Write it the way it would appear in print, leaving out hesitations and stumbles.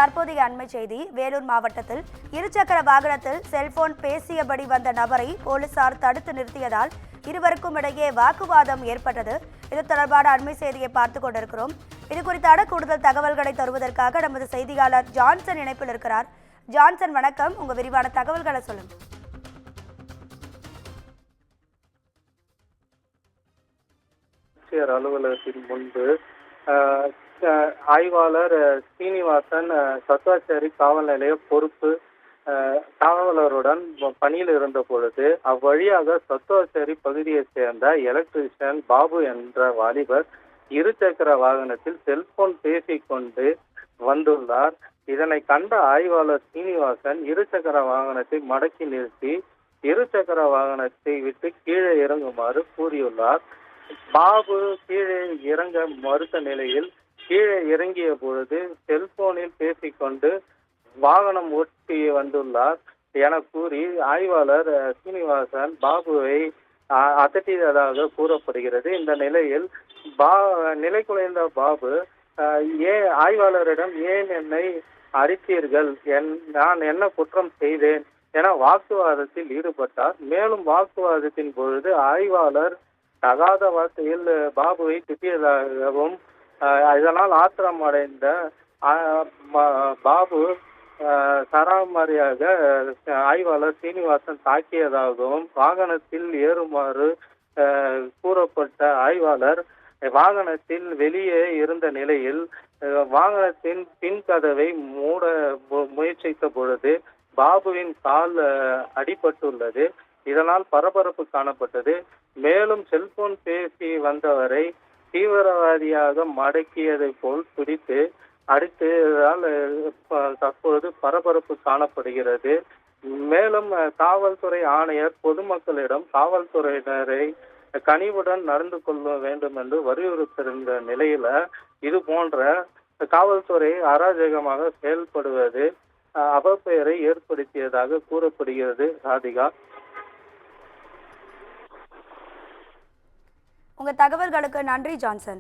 தற்போதைய அண்மை செய்தி. வேலூர் மாவட்டத்தில் இருசக்கர வாகனத்தில் செல்போன் பேசியபடி வந்த நபரை போலீசார் தடுத்து நிறுத்தியதால் இருவருக்கும் இடையே வாக்குவாதம் ஏற்பட்டது. இது தொடர்பான அண்மை செய்தியை பார்த்துக் கொண்டிருக்கிறோம். இது குறித்தான கூடுதல் தகவல்களை தருவதற்காக நமது செய்தியாளர் ஜான்சன் இணைப்பில் இருக்கிறார். ஜான்சன், வணக்கம். உங்க விரிவான தகவல்களை சொல்லுங்க. அலுவலகத்தின் முன்பு ஆய்வாளர் சீனிவாசன் சத்துவாச்சேரி காவல் நிலைய பொறுப்பு காவலருடன் பணியில் இருந்த பொழுது அவ்வழியாக சத்துவாச்சேரி பகுதியைச் சேர்ந்த எலக்ட்ரீஷியன் பாபு என்ற வாலிபர் இருசக்கர வாகனத்தில் செல்போன் பேசிக்கொண்டு வந்துள்ளார். இதனை கண்ட ஆய்வாளர் சீனிவாசன் இருசக்கர வாகனத்தை மடக்கி நிறுத்தி இருசக்கர வாகனத்தை விட்டு கீழே இறங்குமாறு கூறியுள்ளார். பாபு கீழே இறங்க மறுத்த நிலையில் கீழே இறங்கிய பொழுது செல்போனில் பேசிக்கொண்டு வாகனம் ஓட்டி வந்துள்ளார் என கூறி ஆய்வாளர் சீனிவாசன் பாபுவை அதட்டியதாக கூறப்படுகிறது. இந்த நிலையில் நிலை குலைந்த பாபு ஆய்வாளரிடம் ஏன் என்னை அடித்தீர்கள், நான் என்ன குற்றம் செய்தேன் என வாக்குவாதத்தில் ஈடுபட்டார். மேலும் வாக்குவாதத்தின் பொழுது ஆய்வாளர் தகாத வார்த்தையில் பாபுவை திட்டியதாகவும் இதனால் ஆத்திரம் அடைந்த பாபு சராமரியாக ஆய்வாளர் சீனிவாசன் தாக்கியதாகவும் வாகனத்தில் ஏறுமாறு கூறப்பட்ட ஆய்வாளர் வாகனத்தில் வெளியே இருந்த நிலையில் வாகனத்தின் பின் கதவை மூட முயற்சித்த பொழுது பாபுவின் கால் அடிபட்டுள்ளது. இதனால் பரபரப்பு காணப்பட்டது. மேலும் செல்போன் பேசி வந்தவரை தீவிரவாதியாக மடக்கியதை போல் துடித்து அடித்ததால் தற்போது பரபரப்பு காணப்படுகிறது. மேலும் காவல்துறை ஆணையர் பொதுமக்களிடம் காவல்துறையினரை கனிவுடன் நடந்து கொள்ள வேண்டும் என்று வலியுறுத்திருந்த நிலையில இது போன்ற காவல்துறை அராஜகமாக செயல்படுவது அவப்பெயரை ஏற்படுத்தியதாக கூறப்படுகிறது. ராதிகா, உங்க தகவல்களுக்கு நன்றி ஜான்சன்.